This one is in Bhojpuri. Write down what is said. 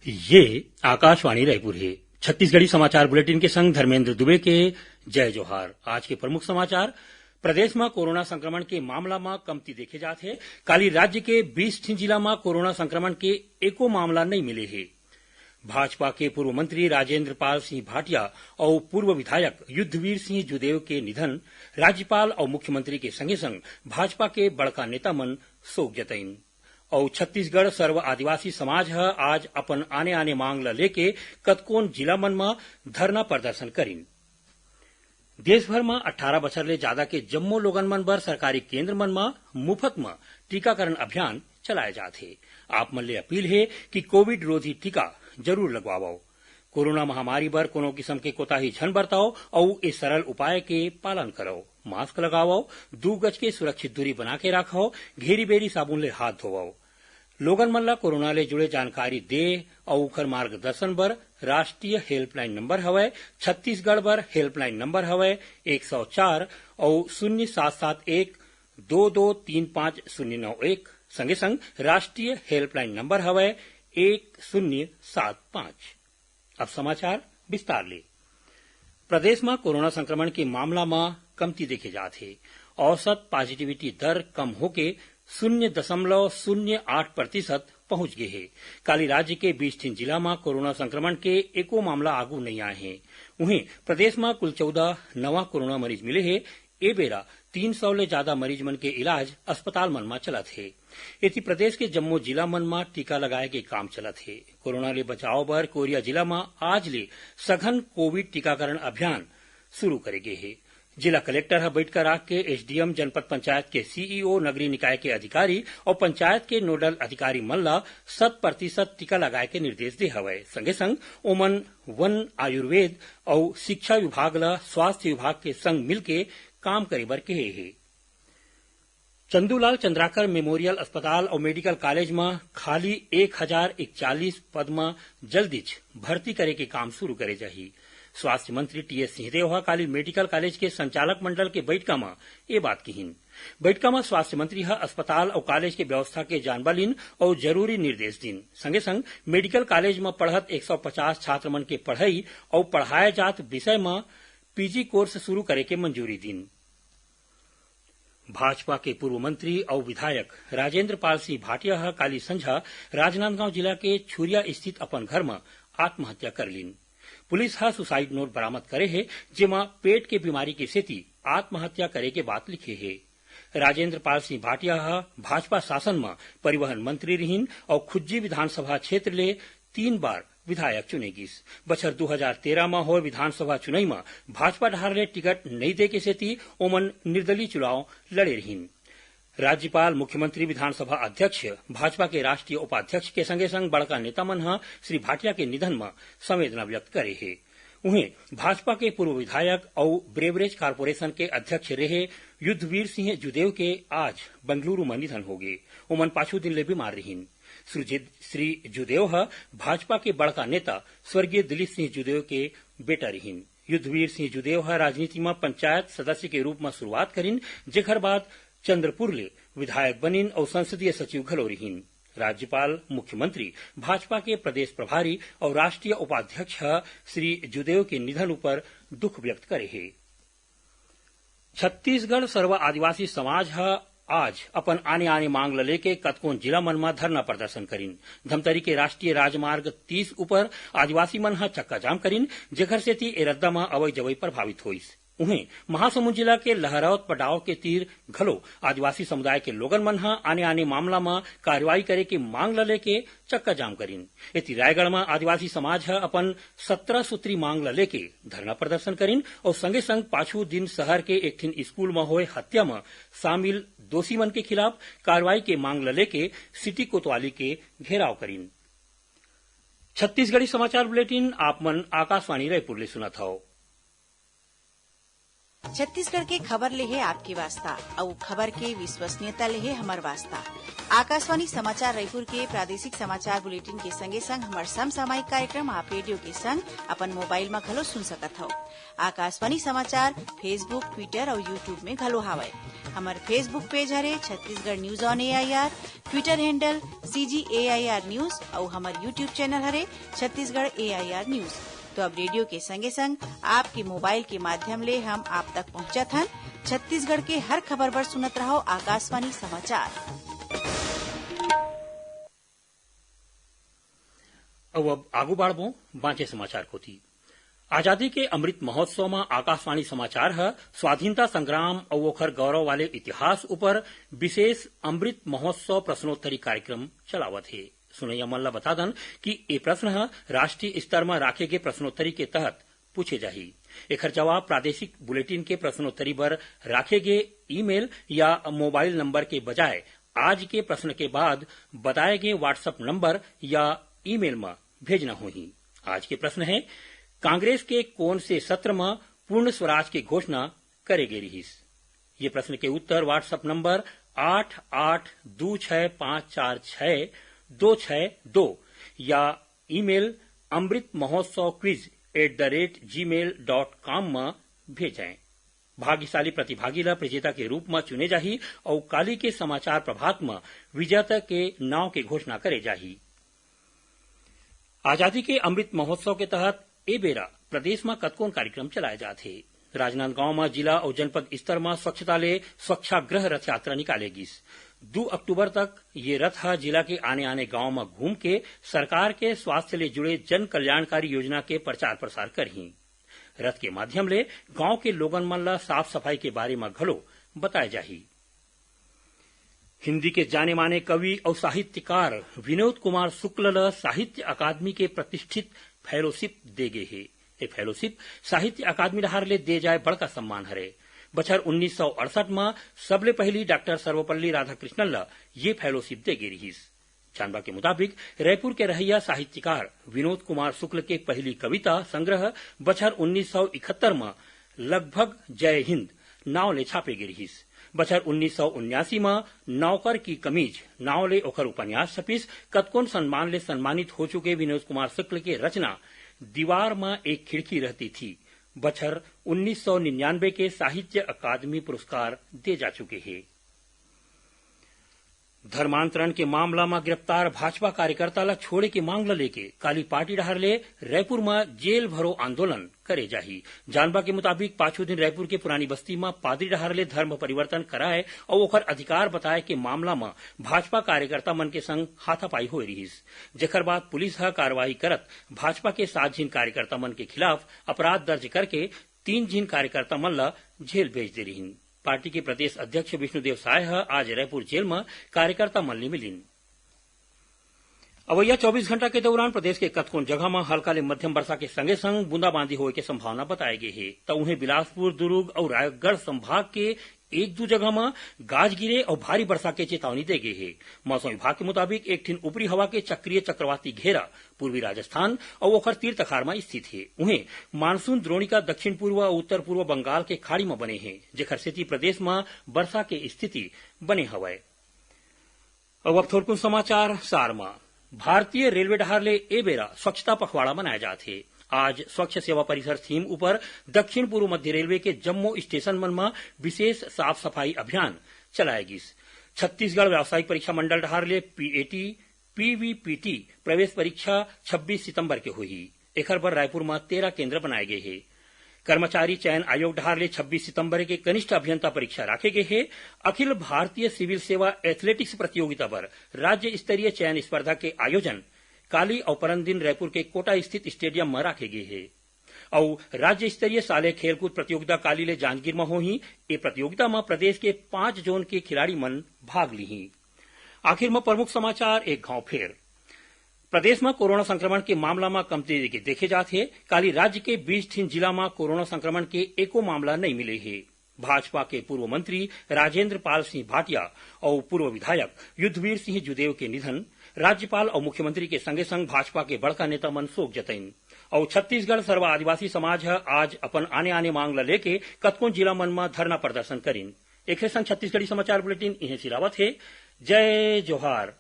ये आकाशवाणी रायपुर है। छत्तीसगढ़ी समाचार बुलेटिन के संग धर्मेंद्र दुबे के जय जोहार। आज के प्रमुख समाचार। प्रदेश में कोरोना संक्रमण के मामला में कमती देखे जाते हैं। काली राज्य के 20 जिला में कोरोना संक्रमण के एको मामला नहीं मिले हैं। भाजपा के पूर्व मंत्री राजेंद्र पाल सिंह भाटिया और पूर्व विधायक युद्धवीर सिंह जुदेव के निधन राज्यपाल और मुख्यमंत्री के संगे संग भाजपा के बड़का नेता मन शोक जतईन। और छत्तीसगढ़ सर्व आदिवासी समाज है आज अपन आने आने मांग ल लेके कतकोन जिला मन में धरना प्रदर्शन करीन। देश भर में 18 बछर ले ज्यादा के जम्मो लोगन मन बर सरकारी केंद्र मन में मुफ्त में टीकाकरण अभियान चलाए जाथे। आप मन ले अपील है कि कोविड रोधी टीका जरूर लगवाओ। कोरोना महामारी बर कोनो किस्म के कोताही झन बरताओ और इस सरल उपाय के पालन करो। मास्क लगाओ, 2 गज के सुरक्षित दूरी बना के रखो, घेरी बेरी साबुन ले हाथ धोवाओ। लोगन मन ला कोरोना ले जुड़े जानकारी दे और उखर मार्गदर्शन बर राष्ट्रीय हेल्पलाइन नंबर हवय। छत्तीसगढ़ बर हेल्पलाइन नंबर हवय 104 और 0771 2235 संगे संग राष्ट्रीय हेल्पलाइन नंबर हवय 1075। अब समाचार विस्तार ले। प्रदेश में कोरोना संक्रमण के मामला में कमती देखे जाते। औसत पॉजिटिविटी दर कम होके 0.08% पहुंच गए हैं। काली राज्य के 20 जिला में कोरोना संक्रमण के एको मामला आगू नहीं आए हैं। वहीं प्रदेश में कुल 14 नवा कोरोना मरीज मिले हैं। ए बेरा 300 ले ज्यादा मरीज मन के इलाज अस्पताल मन में चलत है। इति प्रदेश के जम्मो जिला मन में टीका लगाए के काम चलत है। कोरोना ले बचाव बर कोरिया जिला में आज ले सघन कोविड टीकाकरण अभियान शुरू करे गए है। जिला कलेक्टर है बैठ कर आके एसडीएम जनपद पंचायत के सीईओ नगरीय निकाय के अधिकारी और पंचायत के नोडल अधिकारी मन ला 100% टीका लगाए के निर्देश दे हवय। संगे संग ओमन वन आयुर्वेद और शिक्षा विभाग ला स्वास्थ्य विभाग के संग मिलके काम करे बर कहे है। चंदूलाल चंद्राकर मेमोरियल अस्पताल और मेडिकल कॉलेज में खाली 1041 पद में जल्दीच भर्ती करे के काम शुरू करे जाही। स्वास्थ्य मंत्री टीएस सिंहदेव काली मेडिकल कॉलेज के संचालक मंडल के बैठका में ये बात कहीन। बैठका में स्वास्थ्य मंत्री अस्पताल और कॉलेज के व्यवस्था के जानबालीन और जरूरी निर्देश दिन। संगे संग मेडिकल कॉलेज में पढ़त 150 छात्र मन के पढ़ाई और पढ़ाए जात विषय में पीजी कोर्स शुरू करे के मंजूरी दिन। भाजपा के पूर्व मंत्री और विधायक राजेंद्र पाल सिंह भाटिया काली संझा राजनांदगांव जिला के छुरिया स्थित अपन घर में आत्महत्या कर लीन। पुलिस सुसाइड नोट बरामद करे है जेमा पेट के बीमारी की स्थिति आत्महत्या करे के बात लिखे है। राजेंद्र पाल सिंह भाटिया भाजपा शासन में परिवहन मंत्री रहीन और खुज्जी विधानसभा क्षेत्र ले 3 बार विधायक चुनेगी। बछर 2013 में हो विधानसभा चुनाई में भाजपा ढार ले टिकट नहीं दे के सेती ओमन निर्दलीय चुनाव लड़े रहीन। राज्यपाल, मुख्यमंत्री, विधानसभा अध्यक्ष, भाजपा के राष्ट्रीय उपाध्यक्ष के संगे संग बड़का नेता मन श्री भाटिया के निधन में संवेदना व्यक्त करे है। उन्हें भाजपा के पूर्व विधायक और ब्रेवरेज कारपोरेशन के अध्यक्ष रहे युद्धवीर सिंह जुदेव के आज बंगलुरु में निधन हो गए। ओमन पाछू दिन ले बीमार रहीन। श्री जुदेव भाजपा के बड़का नेता स्वर्गीय दिलीप सिंह जुदेव के बेटा रहीन। युद्धवीर सिंह जुदेव राजनीति में पंचायत सदस्य के रूप में शुरुआत करीन, जेकर बाद चंद्रपुर ले विधायक बनिन और संसदीय सचिव घलो रहीन। राज्यपाल, मुख्यमंत्री, भाजपा के प्रदेश प्रभारी और राष्ट्रीय उपाध्यक्ष श्री जुदेव के निधन पर दुख व्यक्त करे है। छत्तीसगढ़ सर्व आदिवासी समाज आज अपन आने आने मांग ल लेके कतकोन जिला मन में धरना प्रदर्शन करीन। धमतरी के राष्ट्रीय राजमार्ग 30 ऊपर आदिवासी मन चक्का जाम करीन, जेकर सेती ए रद्दा में अवई जवई प्रभावित होइस। उन्हें महासमुंद जिला के लहरौत पटाव के तीर घलो आदिवासी समुदाय के लोगन मन आने आने मामला में कार्रवाई करे के मांग ल लेके चक्का जाम करीन। इति रायगढ़ में आदिवासी समाज अपन 17 सूत्री मांग ल लेके धरना प्रदर्शन करीन और संगे संग पाछू दिन शहर के एक ठिन स्कूल में होए हत्या में शामिल दोषी मन के खिलाफ कार्रवाई के मांग ल लेके सिटी कोतवाली के घेराव करीन। छत्तीसगढ़ी समाचार बुलेटिन आप मन आकाशवाणी रायपुर ले सुनत हव। छत्तीसगढ़ के खबर ले है आपके वास्ता और खबर के विश्वसनीयता ले है हमार वास्ता। आकाशवाणी समाचार रायपुर के प्रादेशिक समाचार बुलेटिन के संगे संग हमार समसामयिक कार्यक्रम आप रेडियो के संग अपन मोबाइल में घलो सुन सकत हो। आकाशवाणी समाचार फेसबुक, ट्विटर और यूट्यूब में घलो हावय। हमार फेसबुक पेज हरे Chhattisgarh news on AIR, Twitter handle CGAIR news और हमार यूट्यूब चैनल हरे छत्तीसगढ़ AIR न्यूज। तो अब रेडियो के संगे संग आपके मोबाइल के माध्यम ले हम आप तक पहुंचत हन। छत्तीसगढ़ के हर खबर पर सुनत रहो आकाशवाणी समाचार। अब आगू बाढ़बो बांचे समाचार को थी। आजादी के अमृत महोत्सव में आकाशवाणी समाचार है स्वाधीनता संग्राम और ओखर गौरव वाले इतिहास ऊपर विशेष अमृत महोत्सव प्रश्नोत्तरी कार्यक्रम चलावत है। सुनैया मन ला बता दन कि ये प्रश्न है राष्ट्रीय स्तर में राखे गए प्रश्नोत्तरी के तहत पूछे जाही। एकर जवाब प्रादेशिक बुलेटिन के प्रश्नोत्तरी पर राखे गए ईमेल या मोबाइल नंबर के बजाय आज के प्रश्न के बाद बताए गए व्हाट्सएप नंबर या ईमेल में भेजना होही। आज के प्रश्न है कांग्रेस के कौन से सत्र में पूर्ण स्वराज की घोषणा करेगी रहीस। ये प्रश्न के उत्तर व्हाट्सएप नंबर 8826546262 या ईमेल अमृत महोत्सव quiz@gmail.com में भेजें। भाग्यशाली प्रतिभागी ला प्रजेता के रूप में चुने जाही और काली के समाचार प्रभात में विजेता के नाव की घोषणा करे जाही। आजादी के अमृत महोत्सव के तहत ए बेरा प्रदेश में कतकोन कार्यक्रम चलाए जाते। राजनांदगांव में जिला और जनपद स्तर में स्वच्छता ले स्वच्छाग्रह रथ यात्रा निकालेगी। 2 अक्टूबर तक ये रथ जिला के आने आने गांव में घूम के सरकार के स्वास्थ्य ले जुड़े जन कल्याणकारी योजना के प्रचार प्रसार करही। रथ के माध्यम ले गांव के लोगन मन ला साफ सफाई के बारे में घलो बताए जाही। हिंदी के जाने माने कवि और साहित्यकार विनोद कुमार शुक्ल ला साहित्य अकादमी के प्रतिष्ठित फेलोशिप दे गए है। ये फेलोशिप साहित्य अकादमी लहार ले दे जाए बड़का सम्मान हरे। बछर 1968 में सबले पहली डॉक्टर सर्वपल्ली राधाकृष्णन ला ये फेलोशिप दे गई रहीस। चांदबा के मुताबिक रायपुर के रहिया साहित्यकार विनोद कुमार शुक्ल के पहली कविता संग्रह बछर 1971 में लगभग जय हिंद नाव ले छापे गई रहीस। बछर 1979 में नौकर की कमीज नाव ले ओखर उपन्यास छपीस। कतकोन सम्मान ले सम्मानित हो चुके विनोद कुमार शुक्ल के रचना दीवार में एक खिड़की रहती थी बछर 1999 के साहित्य अकादमी पुरस्कार दे जा चुके हैं। धर्मांतरण के मामला में गिरफ्तार भाजपा कार्यकर्ता ला छोड़े की मांग ला लेके काली पार्टी डहर ले रायपुर में जेल भरो आंदोलन करे जाही। जानबा के मुताबिक 5 दिन रायपुर के पुरानी बस्ती में पादरी डहर ले धर्म परिवर्तन कराए और ओखर अधिकार बताए के मामला में भाजपा कार्यकर्ता मन के संग हाथापाई हो रहीस। जेकर बाद पुलिस कार्रवाई करत भाजपा के 7 जिन कार्यकर्ता मन के खिलाफ अपराध दर्ज करके 3 जिन कार्यकर्ता मन ला जेल भेज दे रही। पार्टी के प्रदेश अध्यक्ष विष्णुदेव साय आज रायपुर जेल में कार्यकर्ता मन ले मिलिन। अवैया 24 घंटा के दौरान प्रदेश के कतकोन जगह में हल्का ले मध्यम वर्षा के संगे संग बूंदाबांदी होए के संभावना बताई गई है। तो उन्हें बिलासपुर, दुर्ग और रायगढ़ संभाग के 1-2 जगह में गाज गिरे और भारी वर्षा के चेतावनी दे गई है। मौसम विभाग के मुताबिक एक ठिन ऊपरी हवा के चक्रीय चक्रवाती घेरा पूर्वी राजस्थान और ओखर तीर तखार में स्थित है। उन्हें मानसून द्रोणिका दक्षिण पूर्व और उत्तर पूर्व बंगाल के खाड़ी में बने हैं, जेकर सेती प्रदेश में वर्षा के स्थिति बने हवय। अब थोड़कुन समाचार सार में भारतीय रेलवे डहार ले ए बेरा स्वच्छता पखवाड़ा मनाया जाते। आज स्वच्छ सेवा परिसर थीम ऊपर दक्षिण पूर्व मध्य रेलवे के जम्मू स्टेशन मन में विशेष साफ सफाई अभियान चलाएगी। छत्तीसगढ़ व्यावसायिक परीक्षा मंडल डहार ले PAT PVPT प्रवेश परीक्षा 26 सितंबर के हुई। एकर पर रायपुर में 13 केंद्र बनाए गए हैं। कर्मचारी चयन आयोग डहार ले 26 सितंबर के कनिष्ठ अभियंता परीक्षा रखे गए हैं। अखिल भारतीय सिविल सेवा एथलेटिक्स प्रतियोगिता पर राज्य स्तरीय चयन स्पर्धा के आयोजन काली और परम दिन रायपुर के कोटा स्थित स्टेडियम में रखे गए हैं और राज्य स्तरीय शालेय खेलकूद प्रतियोगिता काली ले जांजगीर में होही। ये प्रतियोगिता में प्रदेश के 5 जोन के खिलाड़ी मन भाग ली। आखिर में प्रमुख समाचार एक गांव फेर। प्रदेश में कोरोना संक्रमण के मामला में कमती देखे जाते। काली राज्य के 20 जिला में कोरोना संक्रमण के एको मामला नहीं मिले हैं। भाजपा के पूर्व मंत्री राजेंद्र पाल सिंह भाटिया और पूर्व विधायक युद्धवीर सिंह जुदेव के निधन राज्यपाल और मुख्यमंत्री के संगे संग भाजपा के बड़का नेता मन शोक जतईन और छत्तीसगढ़ सर्व आदिवासी समाज ह आज अपन आने आने मांग ल लेके कतको जिला मन में धरना प्रदर्शन करीन। एक संग छत्तीसगढ़ी समाचार बुलेटिन इहे सिरावत है। जय जोहार।